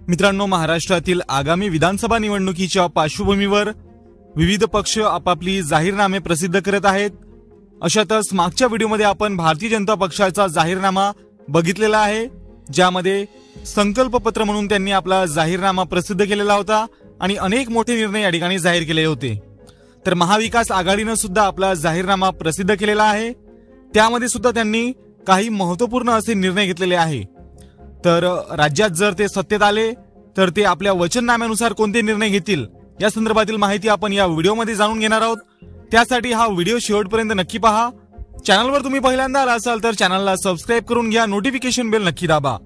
मित्रांनो, महाराष्ट्रातील आगामी विधानसभा निवडणुकीच्या पार्श्वभूमीवर विविध पक्ष आपापली जाहीरनामे प्रसिद्ध करत आहेत। अशातच मागच्या व्हिडिओमध्ये आपण भारतीय जनता पक्षाचा जाहीरनामा बघितलेला आहे, ज्यामध्ये संकल्प पत्र म्हणून त्यांनी आपला जाहीरनामा प्रसिद्ध केलेला होता आणि अनेक मोठे निर्णय या ठिकाणी जाहीर केले होते। तर महाविकास आघाडीने सुद्धा आपला जाहीरनामा प्रसिद्ध केलेला आहे, त्यामध्ये सुद्धा त्यांनी काही महत्त्वपूर्ण असे निर्णय घेतलेले आहे। तर राज्यात जर ते सत्तेत आले तर ते आपल्या वचननाम्यानुसार कोणते निर्णय घेतील या संदर्भातील माहिती आपण या व्हिडिओमध्ये जाणून घेणार आहोत। त्यासाठी हा व्हिडिओ शेवटपर्यंत नक्की पहा। चॅनलवर तुम्ही पहिल्यांदा आला असाल तर चॅनलला सबस्क्राइब करून घ्या, नोटिफिकेशन बेल नक्की दाबा।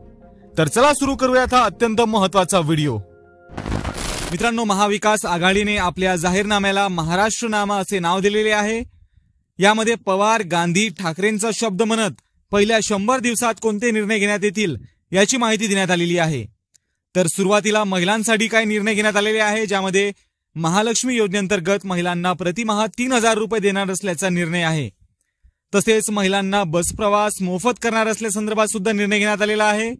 तर चला सुरू करूयात हा अत्यंत महत्त्वाचा व्हिडिओ। मित्रांनो, महाविकास आघाडीने आपल्या जाहीरनाम्याला महाराष्ट्रनामा असे नाव दिलेले आहे। यामध्ये पवार, गांधी, ठाकरेंचा शब्द म्हणत पहिल्या 100 दिवसात कोणते निर्णय घेण्यात येतील याची माहिती देण्यात आलेली आहे। तर सुरुवातीला महिलांसाठी काय निर्णय घेण्यात आलेले आहे, ज्यामध्ये महालक्ष्मी योजनेअंतर्गत महिलांना प्रतिमाह 3000 रुपये देणार असल्याचा निर्णय आहे। तसेच महिलांना बस प्रवास मोफत करणार असल्यासंदर्भात सुद्धा निर्णय घेण्यात आलेला आहे।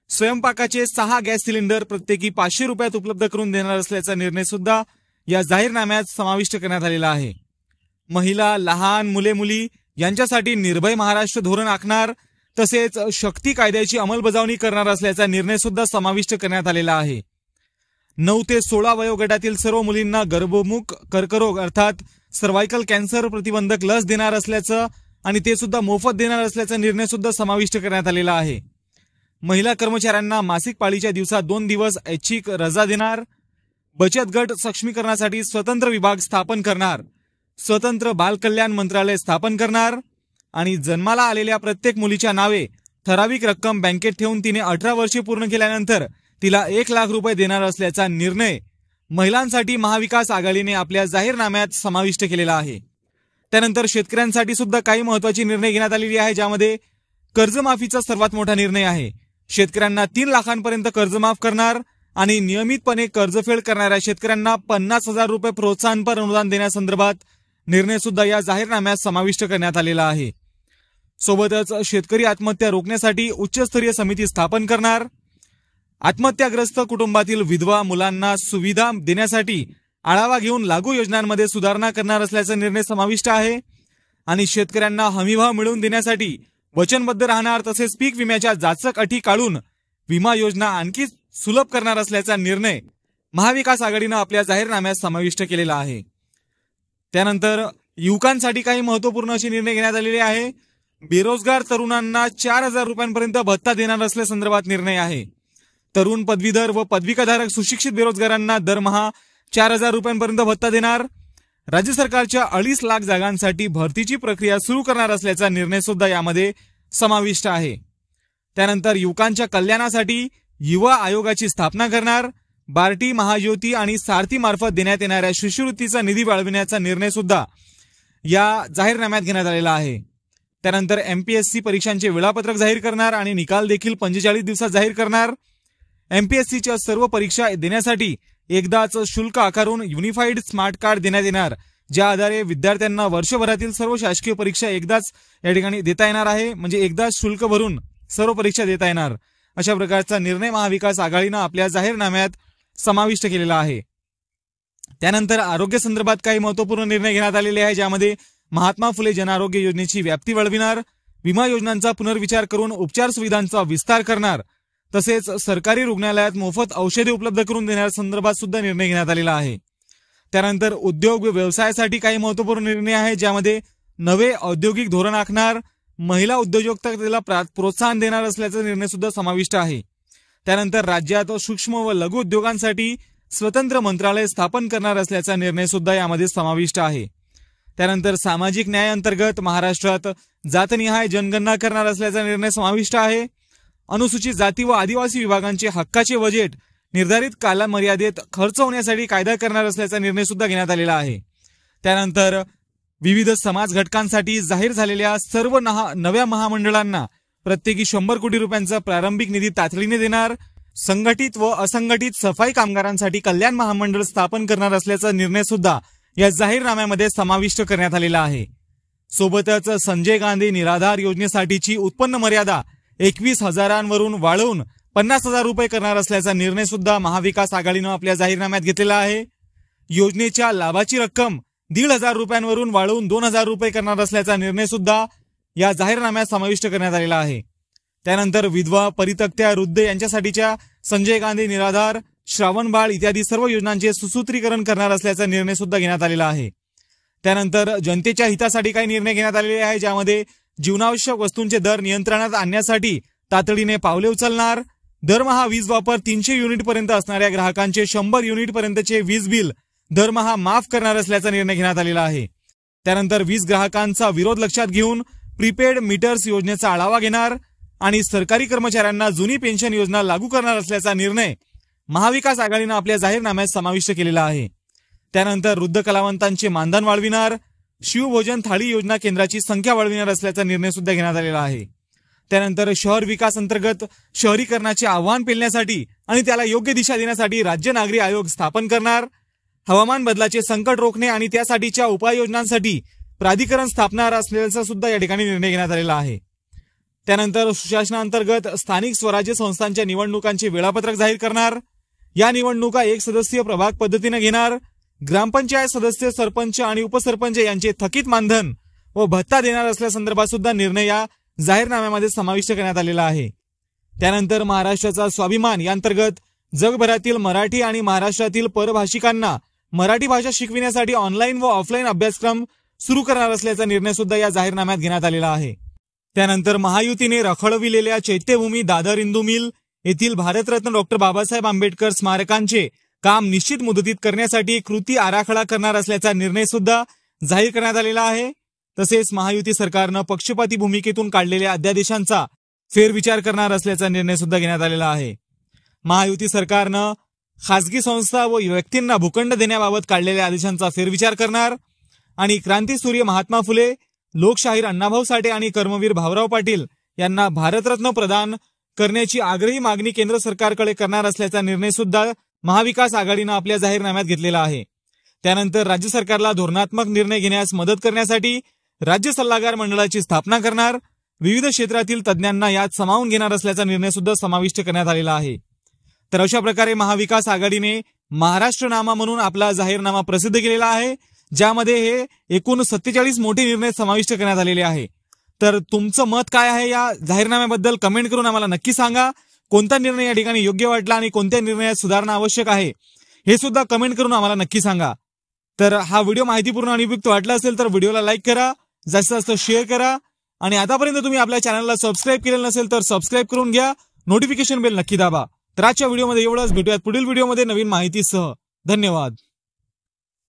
स्वयंपाकाचे 6 गॅस सिलेंडर प्रत्येकी 500 रुपयात उपलब्ध करून देणार असल्याचा निर्णय सुद्धा या जाहीरनाम्यात समाविष्ट करण्यात आलेला आहे। महिला, लहान मुले मुली यांच्यासाठी निर्भय महाराष्ट्र धोरण आखणार, तसेच शक्ती कायद्याची अंमलबजावणी करणार असल्याचा निर्णय सुद्धा समाविष्ट करण्यात आलेला आहे। 9 ते 16 वयोगटातील सर्व मुलींना गर्भमुख कर्करोग अर्थात सर्वायकल कॅन्सर प्रतिबंधक लस देणार असल्याचं आणि ते सुद्धा मोफत देणार असल्याचा निर्णय सुद्धा समाविष्ट करण्यात आलेला आहे। महिला कर्मचाऱ्यांना मासिक पाळीच्या दिवसात 2 दिवस ऐच्छिक रजा देणार, बचत गट सक्षमीकरणासाठी स्वतंत्र विभाग स्थापन करणार, स्वतंत्र बाल कल्याण मंत्रालय स्थापन करणार आणि जन्माला आलेल्या प्रत्येक मुलीच्या नावे ठराविक रक्कम बँकेत ठेवून तिने 18 वर्षे पूर्ण केल्यानंतर तिला 1 लाख रुपये देणार असल्याचा निर्णय महिलांसाठी महाविकास आघाडीने आपल्या जाहीरनाम्यात समाविष्ट केलेला आहे। त्यानंतर शेतकऱ्यांसाठी सुद्धा काही महत्त्वाचे निर्णय घेण्यात आलेले आहे, ज्यामध्ये कर्जमाफीचा सर्वात मोठा निर्णय आहे। शेतकऱ्यांना 3 लाखांपर्यंत कर्जमाफ करणार आणि नियमितपणे कर्जफेड करणाऱ्या शेतकऱ्यांना 50,000 रुपये प्रोत्साहनपर अनुदान देण्यासंदर्भात निर्णय सुद्धा या जाहीरनाम्यात समाविष्ट करण्यात आलेला आहे। सोबतच शेतकरी आत्महत्या रोखण्यासाठी उच्चस्तरीय समिती स्थापन करणार, आत्महत्याग्रस्त कुटुंबातील विधवा मुलांना सुविधा देण्यासाठी आढावा घेऊन लागू योजनांमध्ये सुधारणा करणार असल्याचा निर्णय समाविष्ट आहे आणि शेतकऱ्यांना हमीभाव मिळवून देण्यासाठी वचनबद्ध राहणार, तसेच पीक विम्याच्या जाचक अटी काढून विमा योजना आणखी सुलभ करणार असल्याचा निर्णय महाविकास आघाडीने आपल्या जाहीरनाम्यात समाविष्ट केलेला आहे। त्यानंतर युवकांसाठी काही महत्त्वपूर्ण असे निर्णय घेण्यात आलेले आहे। बेरोजगार तरुणांना 4000 रुपयांपर्यंत भत्ता देणार असल्यासंदर्भात निर्णय आहे। तरुण पदवीधर व पदविकाधारक सुशिक्षित बेरोजगारांना दरमहा 4000 रुपयांपर्यंत भत्ता देणार। राज्य सरकारच्या 2.5 लाख जागांसाठी भरतीची प्रक्रिया सुरू करणार असल्याचा निर्णय सुद्धा यामध्ये समाविष्ट आहे। त्यानंतर युवकांच्या कल्याणासाठी युवा आयोगाची स्थापना करणार, बार्टी, महाज्योती आणि सारथी मार्फत देण्यात येणाऱ्या शिष्यवृत्तीचा निधी वाढविण्याचा निर्णय सुद्धा या जाहीरनाम्यात घेण्यात आलेला आहे। त्यानंतर MPSC परीक्षांचे वेळापत्रक जाहीर करणार आणि निकाल देखील 45 दिवसात जाहीर करणार। MPSCच्या सर्व परीक्षा देण्यासाठी एकदाच शुल्क आकारून युनिफाईड स्मार्ट कार्ड देण्यात येणार, ज्या आधारे विद्यार्थ्यांना वर्षभरातील सर्व शासकीय परीक्षा एकदाच या ठिकाणी देता येणार आहे, म्हणजे एकदाच शुल्क भरून सर्व परीक्षा देता येणार। अशा प्रकारचा निर्णय महाविकास आघाडीने आपल्या जाहीरनाम्यात समाविष्ट केलेला आहे। त्यानंतर आरोग्य संदर्भात काही महत्त्वपूर्ण निर्णय घेण्यात आलेले आहे, ज्यामध्ये महात्मा फुले जनारोग्य योजनेची व्याप्ती वाढविणार, विमा योजनांचा पुनर्विचार करून उपचार सुविधांचा विस्तार करणार, तसेच सरकारी रुग्णालयात मोफत औषधे उपलब्ध करून देण्यासंदर्भात सुद्धा निर्णय घेण्यात आलेला आहे। त्यानंतर उद्योग व व्यवसायासाठी काही महत्त्वपूर्ण निर्णय आहे, ज्यामध्ये नवे औद्योगिक धोरण आखणार, महिला उद्योजकतेला प्रोत्साहन देणार असल्याचा निर्णय सुद्धा समाविष्ट आहे। त्यानंतर राज्यात सूक्ष्म व लघु उद्योगांसाठी स्वतंत्र मंत्रालय स्थापन करणार असल्याचा निर्णय सुद्धा यामध्ये समाविष्ट आहे। त्यानंतर सामाजिक न्याय अंतर्गत महाराष्ट्रात जातनिहाय जनगणना करणार असल्याचा निर्णय समाविष्ट आहे। अनुसूचित जाती व आदिवासी विभागांचे हक्काचे बजेट निर्धारित कालमर्यादेत खर्च होण्यासाठी कायदा करणार असल्याचा निर्णय सुद्धा घेण्यात आलेला आहे। त्यानंतर विविध समाज घटकांसाठी जाहीर झालेल्या सर्व नव्या महामंडळांना प्रत्येकी 100 कोटी रुपयांचा प्रारंभिक निधी तातडीने देणार, संघटित व असंघटित सफाई कामगारांसाठी कल्याण महामंडळ स्थापन करणार असल्याचा निर्णय सुद्धा या जाहीरनाम्यामध्ये समाविष्ट करण्यात आलेला आहे। सोबतच संजय गांधी निराधार योजनेसाठीची उत्पन्न मर्यादा 21,000 वाढवून 50,000 रुपये करणार असल्याचा निर्णय सुद्धा महाविकास आघाडीनं आपल्या जाहीरनाम्यात घेतलेला आहे। योजनेच्या लाभाची रक्कम 1,500 रुपयांवरून वाढवून 2,000 रुपये करणार असल्याचा निर्णय सुद्धा या जाहीरनाम्यात समाविष्ट करण्यात आलेला आहे। त्यानंतर विधवा, परित्यक्त्या, वृद्ध यांच्यासाठीच्या संजय गांधी निराधार, श्रावण बाळ इत्यादी सर्व योजनांचे सुसूत्रीकरण करणार असल्याचा निर्णय सुद्धा घेण्यात आलेला आहे। त्यानंतर जनतेच्या हितासाठी काही निर्णय घेण्यात आलेले आहे, ज्यामध्ये जीवनावश्यक वस्तूंचे दर नियंत्रणात आणण्यासाठी तातडीने पावले उचलणार, दरमहा वीज वापर 300 युनिट पर्यंत असणाऱ्या ग्राहकांचे 100 युनिट पर्यंतचे वीज बिल दरमहा माफ करणार असल्याचा निर्णय घेण्यात आलेला आहे। त्यानंतर वीज ग्राहकांचा विरोध लक्षात घेऊन प्रीपेड मीटर्स योजनेचा आढावा घेणार आणि सरकारी कर्मचाऱ्यांना जुनी पेन्शन योजना लागू करणार असल्याचा निर्णय महाविकास आघाडीनं आपल्या जाहीरनाम्यात समाविष्ट केलेला आहे। त्यानंतर वृद्ध कलावंतांचे मानधन वाढविणार, शिवभोजन थाळी योजना केंद्राची संख्या वाढविणार असल्याचा निर्णय सुद्धा घेण्यात आलेला आहे। त्यानंतर शहर विकास अंतर्गत शहरीकरणाचे आव्हान पेलण्यासाठी आणि त्याला योग्य दिशा देण्यासाठी राज्य नागरी आयोग स्थापन करणार, हवामान बदलाचे संकट रोखणे आणि त्यासाठीच्या उपाययोजनांसाठी प्राधिकरण स्थापणार असल्याचा सुद्धा या ठिकाणी निर्णय घेण्यात आलेला आहे। त्यानंतर सुशासनांतर्गत स्थानिक स्वराज्य संस्थांच्या निवडणुकांचे वेळापत्रक जाहीर करणार, या निवडणुका 1 सदस्यीय प्रभाग पद्धतीने घेणार, ग्रामपंचायत सदस्य, सरपंच आणि उपसरपंच यांचे थकीत मानधन व भत्ता देणार असल्यासंदर्भात सुद्धा निर्णय या जाहीरनाम्यामध्ये समाविष्ट करण्यात आलेला आहे। त्यानंतर महाराष्ट्राचा स्वाभिमान यांतर्गत जगभरातील मराठी आणि महाराष्ट्रातील परभाषिकांना मराठी भाषा शिकविण्यासाठी ऑनलाईन व ऑफलाईन अभ्यासक्रम सुरू करणार असल्याचा निर्णय सुद्धा या जाहीरनाम्यात घेण्यात आलेला आहे। त्यानंतर महायुतीने रखडविलेल्या चैत्यभूमी दादर इंदू मिल येथील भारतरत्न डॉक्टर बाबासाहेब आंबेडकर स्मारकांचे काम निश्चित मुदतीत करण्यासाठी कृती आराखडा करणार असल्याचा निर्णय सुद्धा जाहीर करण्यात आलेला आहे। तसेच महायुती सरकारनं पक्षपाती भूमिकेतून काढलेल्या अध्यादेशांचा फेरविचार करणार असल्याचा निर्णय सुद्धा घेण्यात आलेला आहे। महायुती सरकारनं खासगी संस्था व व्यक्तींना भूखंड देण्याबाबत काढलेल्या आदेशांचा फेरविचार करणार आणि क्रांतीसूर्य महात्मा फुले, लोकशाहीर अण्णाभाऊ साठे आणि कर्मवीर भाऊराव पाटील यांना भारतरत्न प्रदान करण्याची आग्रही मागणी केंद्र सरकारकडे करणार असल्याचा निर्णय सुद्धा महाविकास आघाडीनं आपल्या जाहीरनाम्यात घेतलेला आहे। त्यानंतर राज्य सरकारला धोरणात्मक निर्णय घेण्यास मदत करण्यासाठी राज्य सल्लागार मंडळाची स्थापना करणार, विविध क्षेत्रातील तज्ज्ञांना यात सामावून घेणार असल्याचा निर्णय सुद्धा समाविष्ट करण्यात आलेला आहे। तर अशा प्रकारे महाविकास आघाडीने महाराष्ट्रनामा म्हणून आपला जाहीरनामा प्रसिद्ध केलेला आहे, ज्यामध्ये हे एकूण 47 मोठे निर्णय समाविष्ट करण्यात आलेले आहे। तर तुमचं मत काय आहे या जाहीरनाम्याबद्दल कमेंट करून आम्हाला नक्की सांगा। कोणता निर्णय या ठिकाणी योग्य वाटला आणि कोणत्या निर्णयात सुधारणा आवश्यक आहे हे सुद्धा कमेंट करून आम्हाला नक्की सांगा। तर हा व्हिडिओ माहितीपूर्ण आणि उपयुक्त वाटला असेल तर व्हिडिओला लाईक करा, जास्तीत जास्त शेअर करा आणि आतापर्यंत तुम्ही आपल्या चॅनलला सबस्क्राईब केलेलं नसेल तर सबस्क्राईब करून घ्या, नोटिफिकेशन बेल नक्की दाबा। तर आजच्या व्हिडिओमध्ये एवढंच, भेटूयात पुढील व्हिडिओमध्ये नवीन माहितीसह। धन्यवाद।